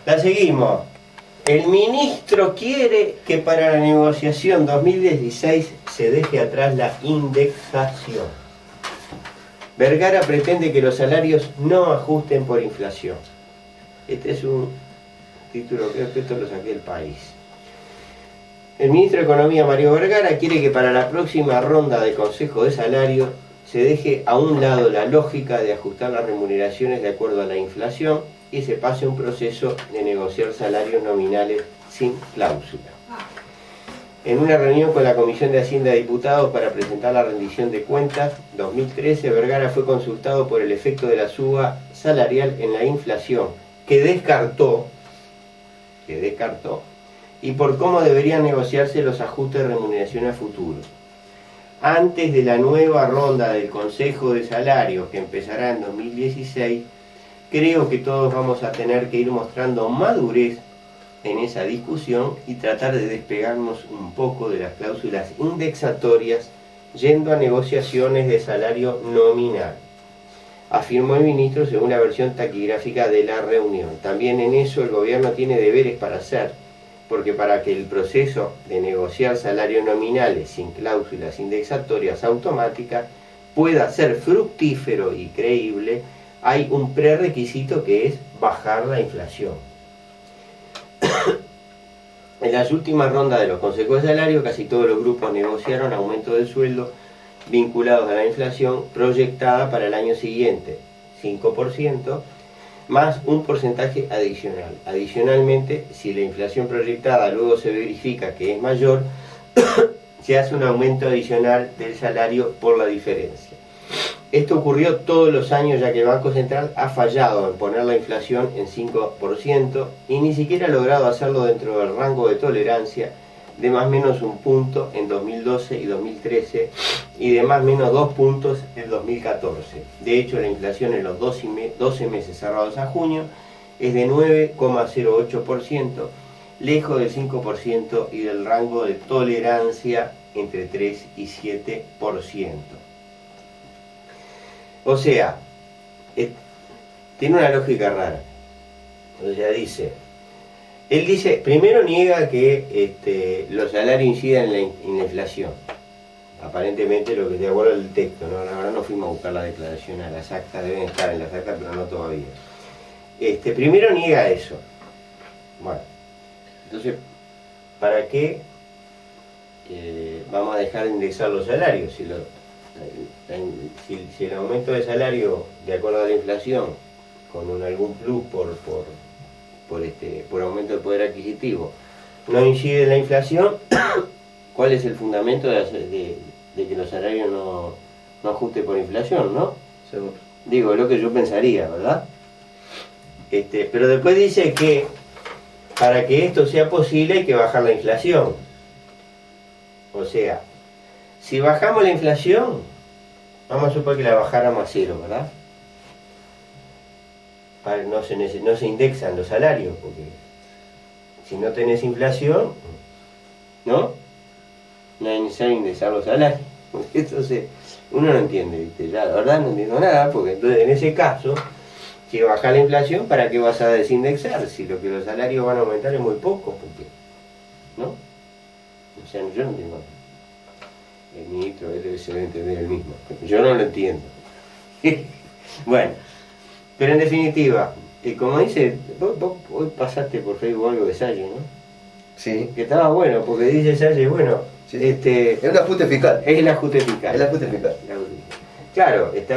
La seguimos. El ministro quiere que para la negociación 2016 se deje atrás la indexación. Vergara pretende que los salarios no ajusten por inflación. Este es un título, creo que esto lo saqué del País. El ministro de Economía, Mario Vergara, quiere que para la próxima ronda de Consejo de Salario se deje a un lado la lógica de ajustar las remuneraciones de acuerdo a la inflación y se pase un proceso de negociar salarios nominales sin cláusula. En una reunión con la Comisión de Hacienda de Diputados para presentar la rendición de cuentas 2013, Vergara fue consultado por el efecto de la suba salarial en la inflación, que descartó, y por cómo deberían negociarse los ajustes de remuneración a futuro. Antes de la nueva ronda del Consejo de Salarios, que empezará en 2016, creo que todos vamos a tener que ir mostrando madurez en esa discusión y tratar de despegarnos un poco de las cláusulas indexatorias yendo a negociaciones de salario nominal, afirmó el ministro según la versión taquigráfica de la reunión. También en eso el gobierno tiene deberes para hacer, porque para que el proceso de negociar salarios nominales sin cláusulas indexatorias automáticas pueda ser fructífero y creíble, hay un prerequisito que es bajar la inflación. En las últimas rondas de los consejos de salario, casi todos los grupos negociaron aumento del sueldo vinculados a la inflación proyectada para el año siguiente, 5%, más un porcentaje adicional. Adicionalmente, si la inflación proyectada luego se verifica que es mayor, se hace un aumento adicional del salario por la diferencia. Esto ocurrió todos los años, ya que el Banco Central ha fallado en poner la inflación en 5% y ni siquiera ha logrado hacerlo dentro del rango de tolerancia de más o menos un punto en 2012 y 2013 y de más o menos 2 puntos en 2014. De hecho, la inflación en los 12 meses cerrados a junio es de 9,08%, lejos del 5% y del rango de tolerancia entre 3 y 7%. O sea, tiene una lógica rara. O sea, él dice, primero niega que los salarios incidan en la inflación. Aparentemente lo que de acuerdo al texto, ¿no? La verdad no fuimos a buscar la declaración a las actas, deben estar en las actas, pero no todavía. Primero niega eso. Bueno, entonces, ¿para qué vamos a dejar de indexar los salarios? Si el aumento de salario de acuerdo a la inflación con algún plus por aumento del poder adquisitivo no incide en la inflación, ¿cuál es el fundamento de que los salarios no ajusten por inflación, no? Seguro. Digo, es lo que yo pensaría, ¿verdad? Pero después dice que para que esto sea posible hay que bajar la inflación. O sea, si bajamos la inflación, vamos a suponer que la bajáramos a 0, ¿verdad? No se indexan los salarios, porque si no tenés inflación, ¿no? No es necesario indexar los salarios. Entonces, uno no entiende, ¿viste? Ya, la verdad no entiendo nada, porque entonces en ese caso, si baja la inflación, ¿para qué vas a desindexar? Si lo que los salarios van a aumentar es muy poco, porque, ¿no? O sea, yo no entiendo. El ministro se debe entender el mismo. Yo no lo entiendo. Bueno, pero en definitiva, como dice, vos hoy pasaste por Facebook algo de Salle, ¿no? Sí. Que estaba bueno, porque dice Salle, bueno, Sí. Es un ajuste fiscal. es el ajuste fiscal. El ajuste fiscal. Claro, está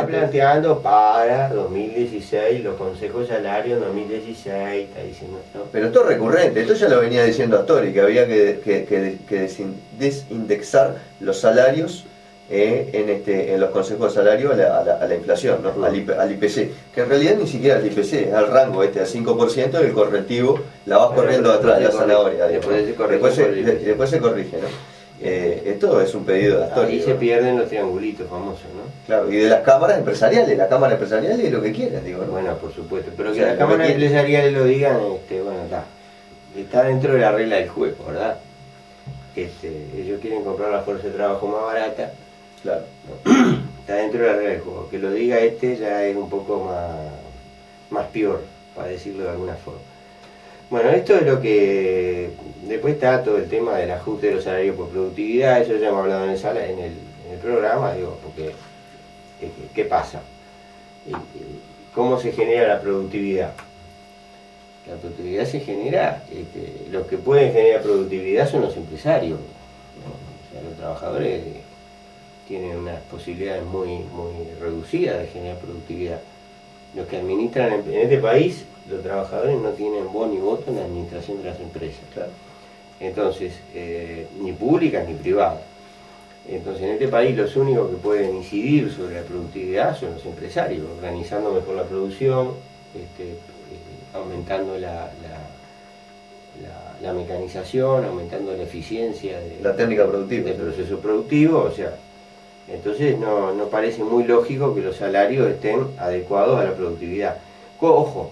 planteando para 2016 los consejos de salario 2016, está diciendo, ¿no? Pero esto es recurrente, esto ya lo venía diciendo Astori, que había que desindexar los salarios en los consejos de salario a la inflación, ¿no? Al IPC, que en realidad ni siquiera al IPC, es al rango al 5% y el correctivo la vas corriendo atrás, la zanahoria. Después se corrige, ¿no? Esto es un pedido de Astori. Ahí se pierden los triangulitos famosos, ¿no? Claro, y de las cámaras empresariales, la cámara empresarial es lo que quieran, digo, ¿no? Bueno, por supuesto, pero O que sea, las cámaras empresariales lo digan, bueno, está dentro de la regla del juego, ¿verdad? Ellos quieren comprar la fuerza de trabajo más barata. Claro. Está dentro de la regla del juego. Que lo diga ya es un poco más peor para decirlo de alguna forma. Bueno, esto es lo que... Después está todo el tema del ajuste de los salarios por productividad, eso ya hemos hablado en el programa, digo, porque ¿qué pasa? ¿Cómo se genera la productividad? La productividad se genera, los que pueden generar productividad son los empresarios, ¿no? O sea, los trabajadores tienen unas posibilidades muy reducidas de generar productividad. Los que administran en este país, los trabajadores no tienen voz ni voto en la administración de las empresas. Claro. Entonces, ni públicas ni privadas. Entonces, en este país los únicos que pueden incidir sobre la productividad son los empresarios, organizando mejor la producción, aumentando la mecanización, aumentando la eficiencia la técnica productiva del proceso productivo, o sea, entonces no parece muy lógico que los salarios estén adecuados a la productividad. Ojo,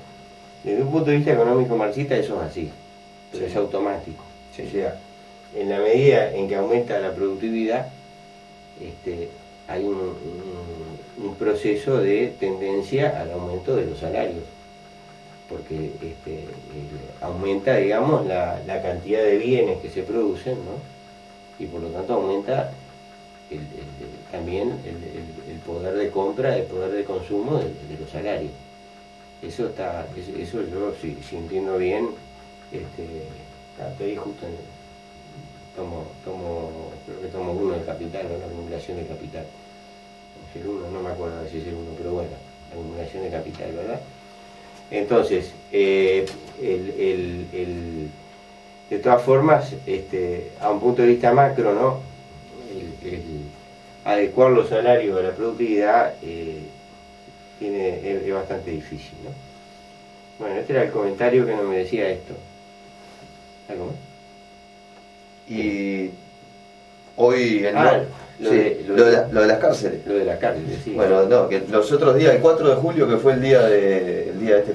desde un punto de vista económico marxista eso es así, pero sí, es automático. Sí. O sea, en la medida en que aumenta la productividad, hay un proceso de tendencia al aumento de los salarios, porque aumenta, digamos, la cantidad de bienes que se producen, ¿no? Y por lo tanto aumenta también el poder de compra, el poder de consumo de los salarios. Eso yo, si entiendo bien, pedí justo creo que tomo uno de capital, ¿no? La acumulación de capital. Si el uno, no me acuerdo si es el uno, pero bueno, la acumulación de capital, ¿verdad? Entonces, de todas formas, a un punto de vista macro, ¿no? Adecuar los salarios a la productividad es bastante difícil, ¿no? Bueno, este era el comentario que no me decía esto. ¿Algo más? Y hoy en lo de las cárceles. Lo de las cárceles, sí. Bueno, no, que los otros días, el 4 de julio, que fue el día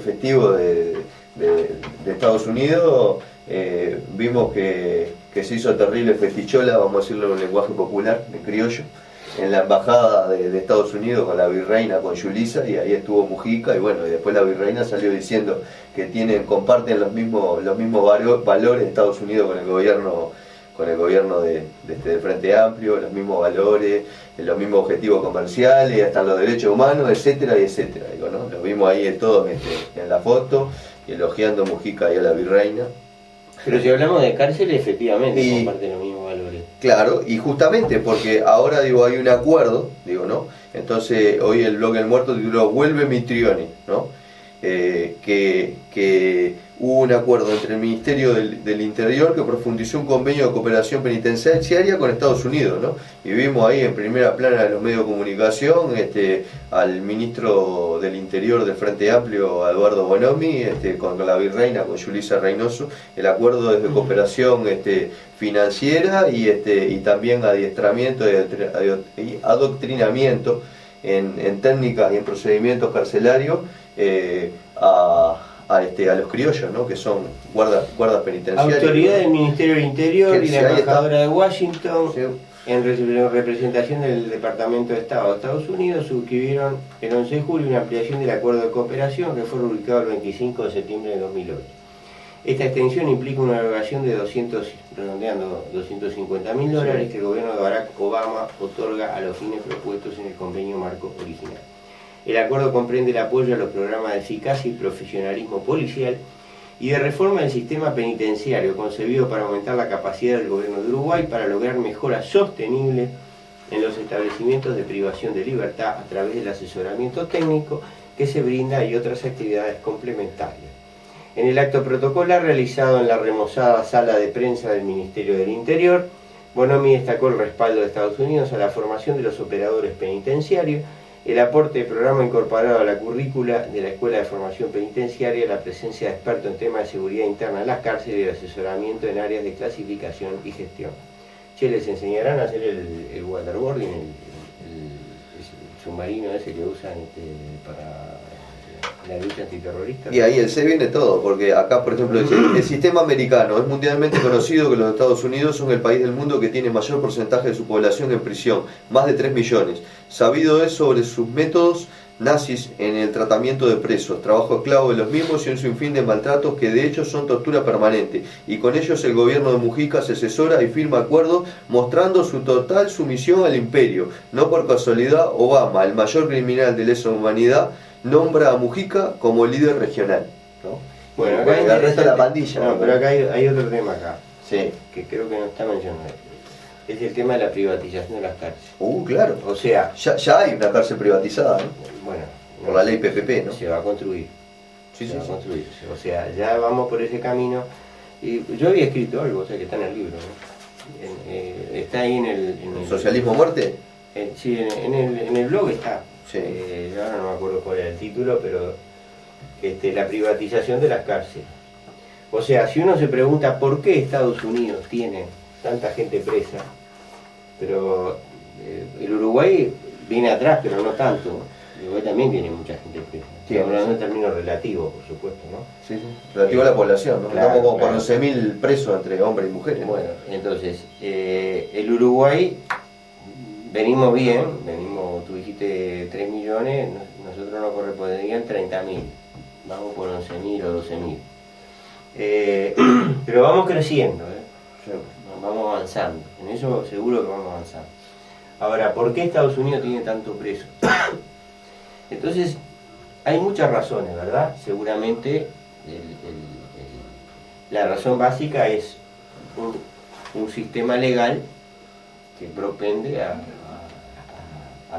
festivo de Estados Unidos, vimos que se hizo terrible festichola, vamos a decirlo en un lenguaje popular, de criollo, en la embajada de Estados Unidos con la virreina, con Yulisa, y ahí estuvo Mujica, y bueno, y después la virreina salió diciendo que comparten los mismos valores de Estados Unidos con el gobierno del Frente Amplio, los mismos valores, los mismos objetivos comerciales, hasta los derechos humanos, etcétera y etcétera. Digo, ¿no? Lo vimos ahí todos en la foto, y elogiando Mujica y a la virreina. Pero si hablamos de cárceles, efectivamente comparten los mismos valores. Claro, y justamente porque ahora hay un acuerdo, ¿no? Entonces hoy el blog El Muerto tituló "Vuelve Mitrione", ¿no? Que hubo un acuerdo entre el Ministerio del Interior que profundizó un convenio de cooperación penitenciaria con Estados Unidos, ¿no? Y vimos ahí en primera plana de los medios de comunicación al ministro del Interior del Frente Amplio, Eduardo Bonomi, con la virreina, con Yulisa Reynoso, el acuerdo de cooperación financiera y también adiestramiento y adoctrinamiento en técnicas y en procedimientos carcelarios a los criollos, ¿no? Que son guardas penitenciarios. Autoridad, ¿no?, del Ministerio del Interior que y la embajadora de Washington, sí, en representación del Departamento de Estado de Estados Unidos, suscribieron el 11 de julio una ampliación del acuerdo de cooperación que fue publicado el 25 de septiembre de 2008. Esta extensión implica una erogación de redondeando $250.000 que el gobierno de Barack Obama otorga a los fines propuestos en el convenio marco original. El acuerdo comprende el apoyo a los programas de eficacia y profesionalismo policial y de reforma del sistema penitenciario, concebido para aumentar la capacidad del gobierno de Uruguay para lograr mejoras sostenibles en los establecimientos de privación de libertad a través del asesoramiento técnico que se brinda y otras actividades complementarias. En el acto protocolar realizado en la remozada sala de prensa del Ministerio del Interior, Bonomi destacó el respaldo de Estados Unidos a la formación de los operadores penitenciarios, el aporte de programa incorporado a la currícula de la Escuela de Formación Penitenciaria, la presencia de expertos en temas de seguridad interna en las cárceles y el asesoramiento en áreas de clasificación y gestión. ¿Les enseñarán a hacer el waterboarding, el submarino ese que usan para la lucha antiterrorista? Y ahí se viene todo, porque acá, por ejemplo, el sistema americano es mundialmente conocido que los Estados Unidos son el país del mundo que tiene mayor porcentaje de su población en prisión, más de 3 millones. Sabido es sobre sus métodos nazis en el tratamiento de presos, trabajo esclavo de los mismos y un sinfín de maltratos que de hecho son tortura permanente. Y con ellos el gobierno de Mujica se asesora y firma acuerdos mostrando su total sumisión al imperio. No por casualidad, Obama, el mayor criminal de lesa humanidad, nombra a Mujica como líder regional, ¿no? Bueno, acá hay el resto de la pandilla. No, pero acá hay otro tema acá, Sí. que creo que no está mencionado. Es el tema de la privatización de las cárceles. Claro. O sea, Ya hay una cárcel privatizada, ¿no? bueno, Por la ley PPP, ¿no? se va a construir. Sí, se sí, va a sí. construir. O sea, ya vamos por ese camino. Y yo había escrito algo, o sea, que está en el libro, ¿no? Está ahí en el ¿Socialismo muerte? sí, en el blog está. Sí. Yo ahora no me acuerdo cuál era el título, pero la privatización de las cárceles. O sea, si uno se pregunta por qué Estados Unidos tiene tanta gente presa, pero el Uruguay viene atrás, pero no tanto. El Uruguay también tiene mucha gente presa. Sí, Hablando en términos relativos, por supuesto, ¿no? Sí, sí. Relativo a la población, ¿no? Claro, Estamos como claro. por 11.000 presos entre hombres y mujeres. ¿no? Bueno, entonces, el Uruguay, venimos bien, tú dijiste 3 millones, nosotros nos corresponderían 30.000, vamos por 11.000 o 12.000. Pero vamos creciendo, vamos avanzando, en eso seguro que vamos avanzando. Ahora, ¿por qué Estados Unidos tiene tanto preso? Entonces, hay muchas razones, ¿verdad? Seguramente la razón básica es un sistema legal que propende a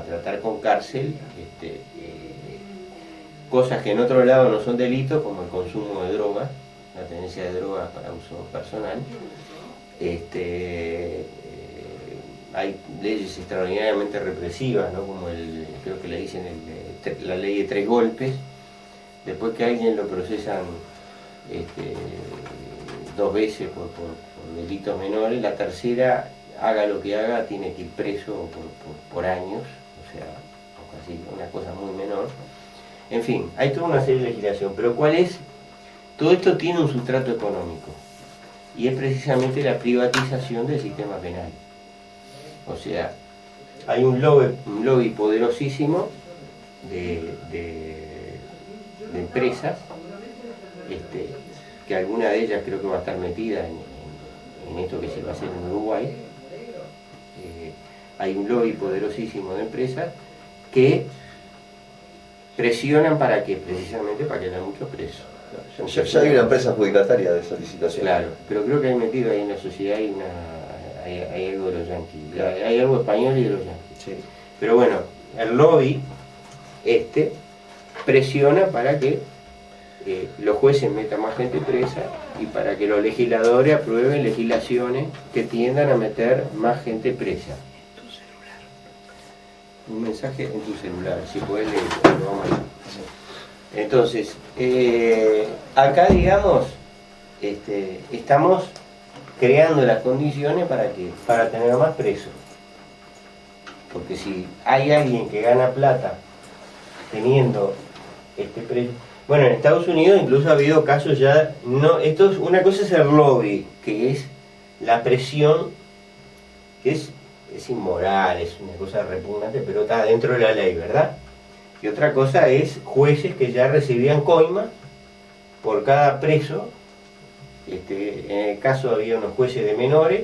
tratar con cárcel cosas que en otro lado no son delitos, como el consumo de drogas, la tenencia de drogas para uso personal. Hay leyes extraordinariamente represivas, ¿no? Como creo que le dicen la ley de 3 golpes. Después que a alguien lo procesan 2 veces por delitos menores, la tercera, haga lo que haga, tiene que ir preso por años, o sea, casi una cosa muy menor. En fin, hay toda una serie de legislación, pero ¿cuál es? Todo esto tiene un sustrato económico, y es precisamente la privatización del sistema penal. O sea, hay un lobby poderosísimo de empresas, que alguna de ellas creo que va a estar metida en esto que se va a hacer en Uruguay. Hay un lobby poderosísimo de empresas que presionan para que, precisamente para que haya muchos presos. Ya hay una empresa adjudicataria de esa licitación. Claro, pero creo que hay metido ahí en la sociedad hay algo de los yanquis, hay algo español y de los yanquis. Sí. Pero bueno, el lobby presiona para que los jueces metan más gente presa y para que los legisladores aprueben legislaciones que tiendan a meter más gente presa. Un mensaje en tu celular, si podés leerlo, lo vamos a leer. Entonces, acá digamos, estamos creando las condiciones para tener más presos. Porque si hay alguien que gana plata teniendo preso. Bueno, en Estados Unidos incluso ha habido casos ya, una cosa es el lobby, que es la presión, que es inmoral, es una cosa repugnante, pero está dentro de la ley, ¿verdad? Y otra cosa es jueces que ya recibían coima por cada preso. En el caso había unos jueces de menores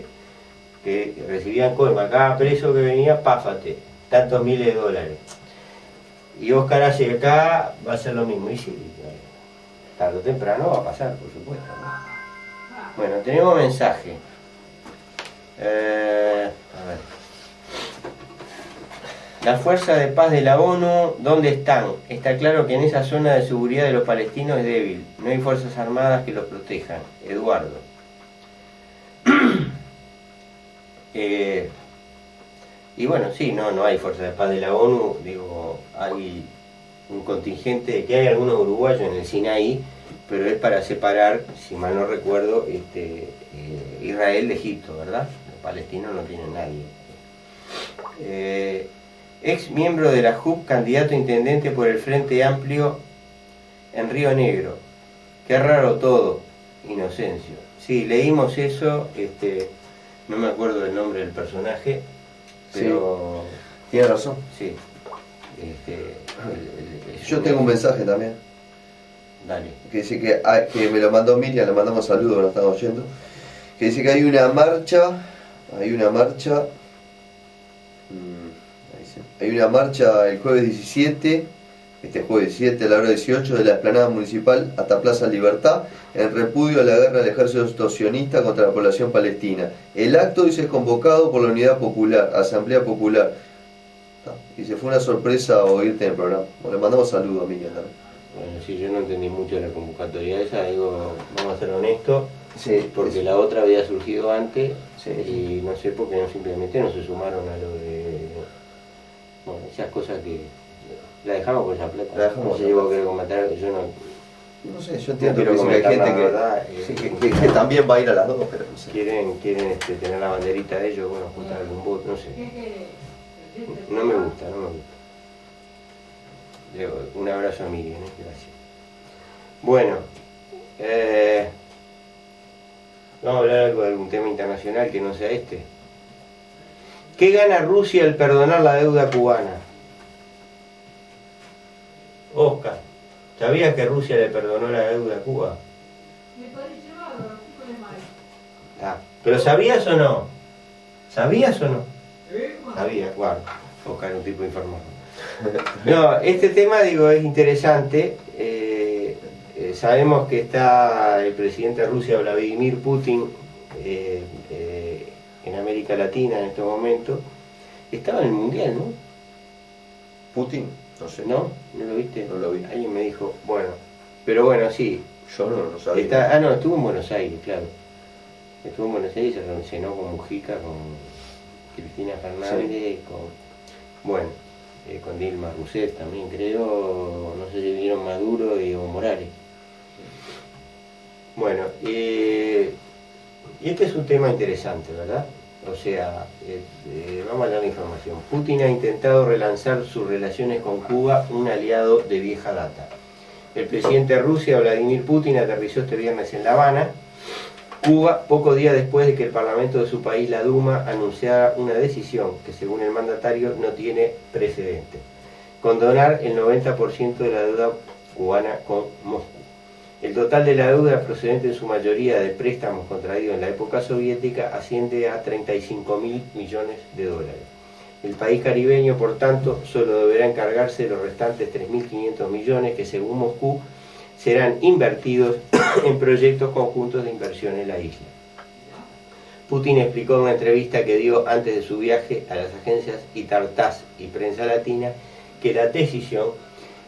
que recibían coima, cada preso que venía, páfate, tantos miles de dólares. Y Oscar hace acá, va a ser lo mismo, y sí, tarde o temprano va a pasar, por supuesto, ¿no? Bueno, tenemos mensaje. A ver. Las fuerzas de paz de la ONU, ¿dónde están? Está claro que en esa zona de seguridad de los palestinos es débil. No hay fuerzas armadas que los protejan. Eduardo. Y bueno, sí, no hay fuerzas de paz de la ONU. Digo, hay un contingente, que hay algunos uruguayos en el Sinaí, pero es para separar, si mal no recuerdo, Israel de Egipto, ¿verdad? Los palestinos no tienen nadie. Ex miembro de la JUP, candidato a intendente por el Frente Amplio en Río Negro. Qué raro todo, Inocencio. Sí, leímos eso, no me acuerdo del nombre del personaje, pero... Sí, tiene razón. Sí. Yo tengo un mensaje también. Dale. Que dice que me lo mandó Miriam, le mandamos saludos, lo estamos oyendo. Que dice que hay una marcha el jueves 17, este jueves 17 a la hora 18, de la explanada municipal hasta Plaza Libertad, en repudio a la guerra del ejército sionista contra la población palestina. El acto, dice, es convocado por la Unidad Popular, Asamblea Popular. Y se fue una sorpresa oírte en el programa. Bueno, le mandamos saludos a Miriam también. Bueno, sí, yo no entendí mucho la convocatoria esa, digo, vamos a ser honestos, Sí, porque la otra había surgido antes, Sí. y no sé por qué simplemente no se sumaron a lo de... Bueno, esas cosas que... La dejamos con esa plata. La dejamos No con sé esa si vos plata. querés comentar, yo no... No sé, yo No entiendo quiero que hay comentar gente la verdad, sí, que también va a ir a las dos, pero no sé. quieren tener la banderita de ellos, bueno, juntar algún voto, no sé. No me gusta. Un abrazo a Miriam, gracias. Bueno, vamos a hablar algo de algún tema internacional que no sea este. ¿Qué gana Rusia al perdonar la deuda cubana? Oscar, ¿sabías que Rusia le perdonó la deuda a Cuba? ¿Pero sabías o no? ¿Sabías o no? Sabía, guarda. Oscar es un tipo informado. No, este tema, digo, es interesante. Sabemos que está el presidente de Rusia, Vladimir Putin, en América Latina en este momento. Estaba en el Mundial, ¿no? Putin, no sé. ¿No? ¿No lo viste? No lo vi. Alguien me dijo, bueno. Pero bueno, sí. Yo no sabía. No, estuvo en Buenos Aires, claro. Estuvo en Buenos Aires, se cenó con Mujica, con Cristina Fernández, con Dilma Rousseff también, creo. No sé si vieron Maduro y Evo Morales. Bueno, y este es un tema interesante, ¿verdad? O sea, vamos a dar la información. Putin ha intentado relanzar sus relaciones con Cuba, un aliado de vieja data. El presidente de Rusia, Vladimir Putin, aterrizó este viernes en La Habana, Cuba, pocos días después de que el parlamento de su país, la Duma, anunciara una decisión que, según el mandatario, no tiene precedente: condonar el 90% de la deuda cubana con Moscú. El total de la deuda, procedente en su mayoría de préstamos contraídos en la época soviética, asciende a 35.000 millones de dólares. El país caribeño, por tanto, solo deberá encargarse de los restantes 3.500 millones que, según Moscú, serán invertidos en proyectos conjuntos de inversión en la isla. Putin explicó en una entrevista que dio antes de su viaje a las agencias Itar-Tass y Prensa Latina que la decisión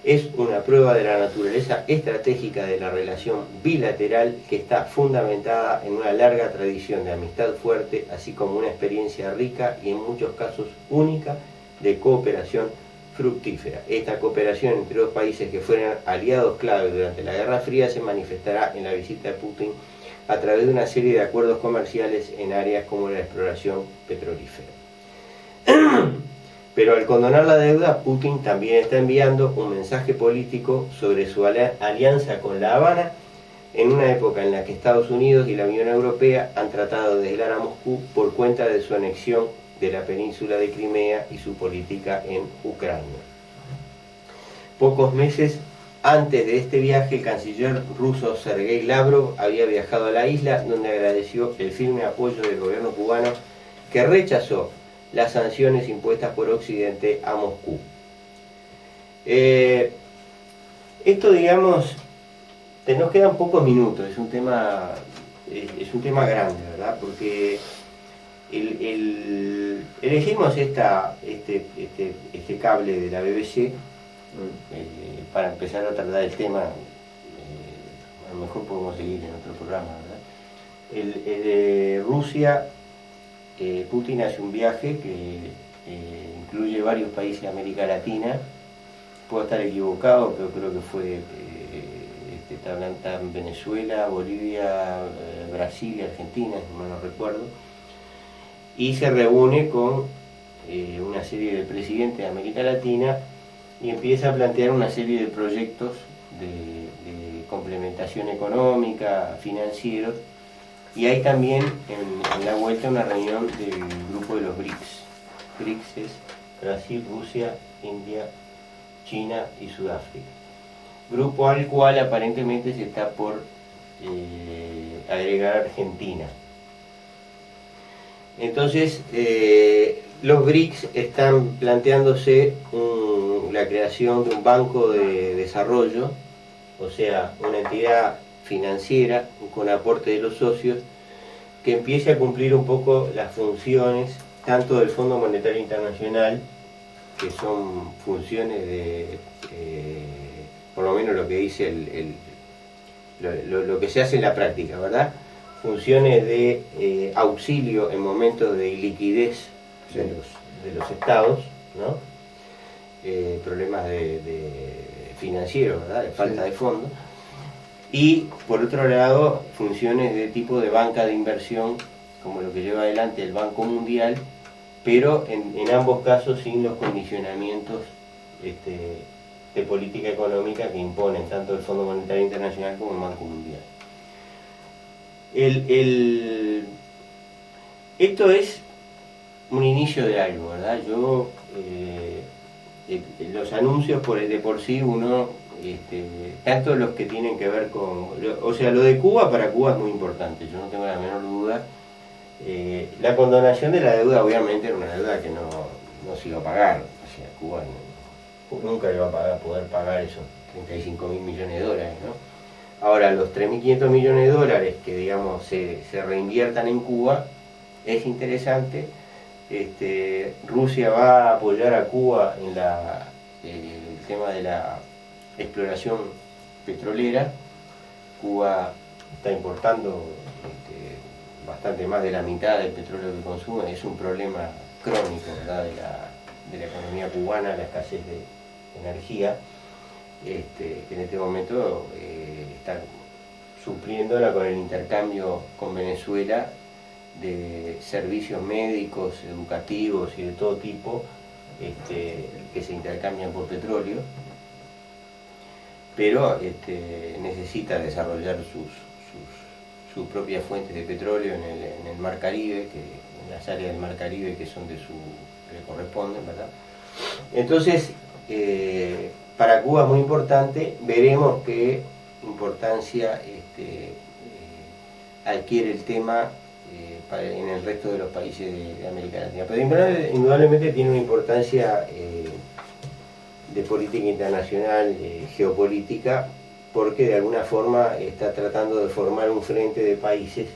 es una prueba de la naturaleza estratégica de la relación bilateral, que está fundamentada en una larga tradición de amistad fuerte, así como una experiencia rica y en muchos casos única de cooperación fructífera. Esta cooperación entre dos países que fueron aliados clave durante la Guerra Fría se manifestará en la visita de Putin a través de una serie de acuerdos comerciales en áreas como la exploración petrolífera. Pero al condonar la deuda, Putin también está enviando un mensaje político sobre su alianza con La Habana, en una época en la que Estados Unidos y la Unión Europea han tratado de aislar a Moscú por cuenta de su anexión de la península de Crimea y su política en Ucrania. Pocos meses antes de este viaje, el canciller ruso Sergei Lavrov había viajado a la isla, donde agradeció el firme apoyo del gobierno cubano, que rechazó las sanciones impuestas por Occidente a Moscú. Esto, digamos, nos quedan pocos minutos, es un tema grande, ¿verdad? Porque elegimos este cable de la BBC para empezar a tratar el tema. A lo mejor podemos seguir en otro programa, ¿verdad? Rusia, Putin hace un viaje que incluye varios países de América Latina. Puedo estar equivocado, pero creo que fue está en Venezuela, Bolivia, Brasil y Argentina, si mal no recuerdo. Y se reúne con una serie de presidentes de América Latina y empieza a plantear una serie de proyectos de complementación económica, financieros. Y hay también en la vuelta una reunión del grupo de los BRICS. BRICS es Brasil, Rusia, India, China y Sudáfrica. Grupo al cual aparentemente se está por agregar Argentina. Entonces, los BRICS están planteándose la creación de un banco de desarrollo, o sea, una entidad financiera con aporte de los socios que empiece a cumplir un poco las funciones tanto del Fondo Monetario Internacional, que son funciones de, por lo menos lo que dice lo que se hace en la práctica, ¿verdad? Funciones de auxilio en momentos de iliquidez de los estados, ¿no? Problemas de financieros, ¿verdad? De falta de fondos. Y por otro lado, funciones de tipo de banca de inversión, como lo que lleva adelante el Banco Mundial, pero en ambos casos sin los condicionamientos de política económica que imponen tanto el Fondo Monetario Internacional como el Banco Mundial. Esto es un inicio de algo, ¿verdad? Los anuncios de por sí uno, tanto los que tienen que ver con, o sea, lo de Cuba para Cuba es muy importante, yo no tengo la menor duda. La condonación de la deuda obviamente era una deuda que no se iba a pagar, o sea, Cuba nunca iba a poder pagar esos 35.000 millones de dólares, ¿no? Ahora, los 3.500 millones de dólares que, digamos, se reinviertan en Cuba, es interesante. Rusia va a apoyar a Cuba en el tema de la exploración petrolera. Cuba está importando bastante más de la mitad del petróleo que consume. Es un problema crónico, ¿verdad?, de la economía cubana, la escasez de energía, que en este momento está supliéndola con el intercambio con Venezuela de servicios médicos, educativos y de todo tipo, que se intercambian por petróleo, pero necesita desarrollar sus propias fuentes de petróleo en el Mar Caribe, en las áreas del Mar Caribe que son que le corresponden, ¿verdad? Entonces, para Cuba es muy importante. Veremos qué importancia adquiere el tema en el resto de los países de América Latina. Pero indudablemente tiene una importancia de política internacional, geopolítica, porque de alguna forma está tratando de formar un frente de países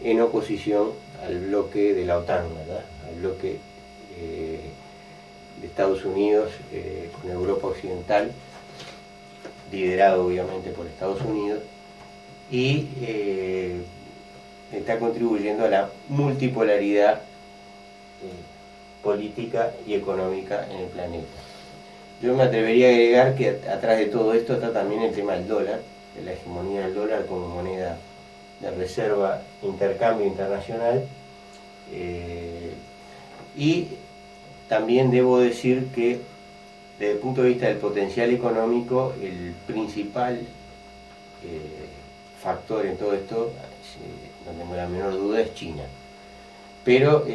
en oposición al bloque de la OTAN, ¿verdad? Al bloque de Estados Unidos con Europa Occidental, liderado obviamente por Estados Unidos, y está contribuyendo a la multipolaridad política y económica en el planeta. Yo me atrevería a agregar que atrás de todo esto está también el tema del dólar, de la hegemonía del dólar como moneda de reserva, intercambio internacional, y también debo decir que desde el punto de vista del potencial económico, el principal factor en todo esto, no tengo la menor duda, es China. Pero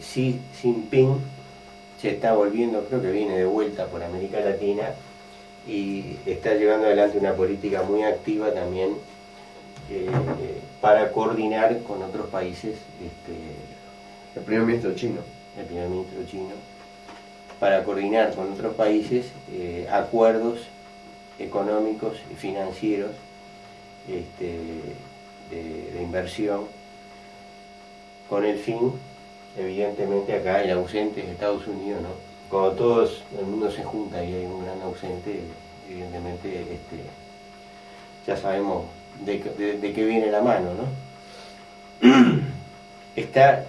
Xi Jinping se está volviendo, creo que viene de vuelta por América Latina y está llevando adelante una política muy activa también para coordinar con otros países. El primer ministro chino. El primer ministro chino, para coordinar con otros países acuerdos económicos y financieros de inversión, con el fin, evidentemente acá el ausente es Estados Unidos, ¿no? Cuando todo el mundo se junta y hay un gran ausente, evidentemente ya sabemos de qué viene la mano, ¿no?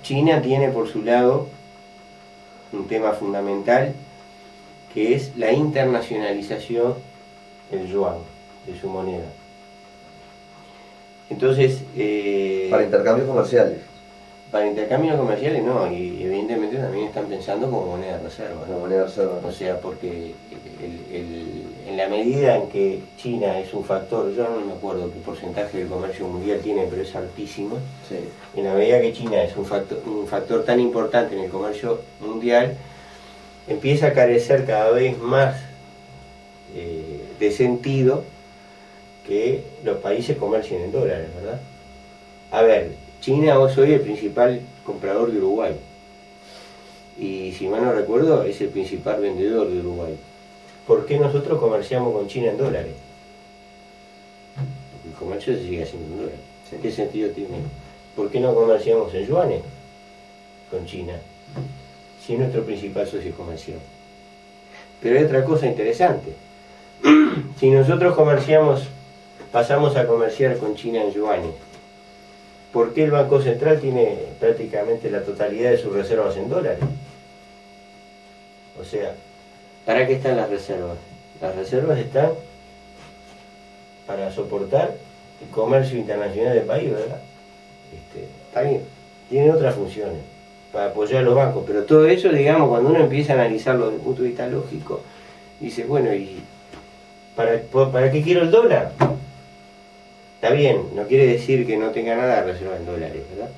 China tiene por su lado un tema fundamental, que es la internacionalización del yuan, de su moneda. Entonces, para intercambios comerciales. Para intercambios comerciales no, y evidentemente también están pensando como moneda de reserva, ¿no? Como moneda de reserva. O sea, porque en la medida en que China es un factor, yo no me acuerdo qué porcentaje del comercio mundial tiene, pero es altísimo. Sí. En la medida que China es un factor tan importante en el comercio mundial, empieza a carecer cada vez más de sentido que los países comercien en dólares, ¿verdad? A ver, China hoy es el principal comprador de Uruguay. Y si mal no recuerdo, es el principal vendedor de Uruguay. ¿Por qué nosotros comerciamos con China en dólares? El comercio se sigue haciendo en dólares. Sí. ¿Qué sentido tiene? ¿Por qué no comerciamos en yuanes con China? Si es nuestro principal socio comercial. Pero hay otra cosa interesante. Si nosotros pasamos a comerciar con China en yuanes, ¿por qué el Banco Central tiene prácticamente la totalidad de sus reservas en dólares? O sea, ¿para qué están las reservas? Las reservas están para soportar el comercio internacional del país, ¿verdad? Está bien, tiene otras funciones, para apoyar a los bancos, pero todo eso, digamos, cuando uno empieza a analizarlo desde el punto de vista lógico, dice, bueno, ¿y para qué quiero el dólar? Está bien, no quiere decir que no tenga nada de reserva en dólares, ¿verdad?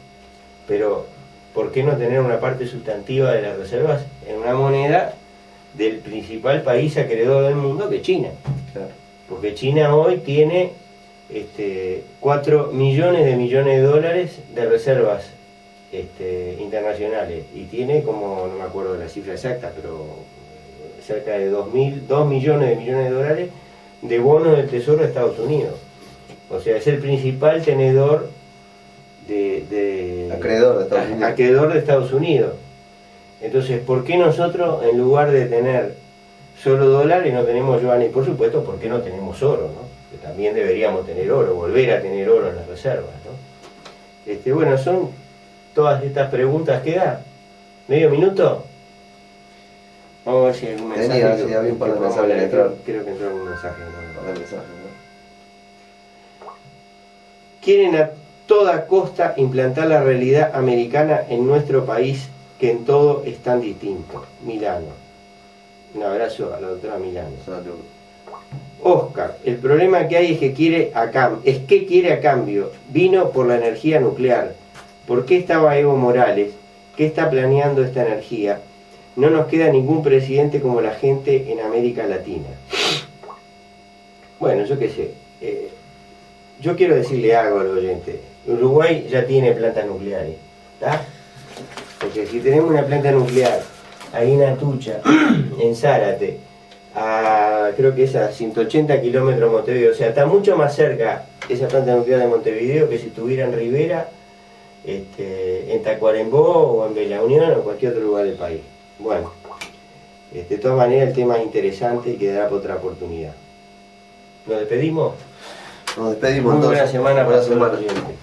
Pero, ¿por qué no tener una parte sustantiva de las reservas en una moneda del principal país acreedor del mundo, que es China? Claro. Porque China hoy tiene 4 millones de dólares de reservas internacionales y tiene como, no me acuerdo de la cifra exacta, pero cerca de 2 millones de dólares de bonos del Tesoro de Estados Unidos. O sea, es el principal tenedor acreedor de Estados Unidos. Entonces, ¿por qué nosotros, en lugar de tener solo dólares, no tenemos yuanes? Y por supuesto, ¿por qué no tenemos oro, ¿no? Que también deberíamos tener oro, volver a tener oro en las reservas, ¿no? Bueno, son todas estas preguntas que da. ¿Medio minuto? Vamos a ver si hay algún mensaje. Sí, había un par de mensajes que entraron. Creo que entró algún mensaje, ¿no? Un par de mensajes, ¿no? Quieren a toda costa implantar la realidad americana en nuestro país, que en todo es tan distinto. Milano. Un abrazo a la doctora Milano. Oscar, el problema que hay es que quiere a cambio. Vino por la energía nuclear. ¿Por qué estaba Evo Morales? ¿Qué está planeando esta energía? No nos queda ningún presidente como la gente en América Latina. Bueno, yo qué sé. Yo quiero decirle algo al oyente. Uruguay ya tiene plantas nucleares, ¿está? Porque si tenemos una planta nuclear ahí en Atucha, en Zárate, creo que es a 180 kilómetros de Montevideo, o sea, está mucho más cerca esa planta nuclear de Montevideo que si estuviera en Rivera, en Tacuarembó o en Bella Unión o en cualquier otro lugar del país. Bueno, de todas maneras el tema es interesante y quedará por otra oportunidad. ¿Nos despedimos? Nos despedimos. Muy buena entonces. semana para Buena todos los semana. oyentes.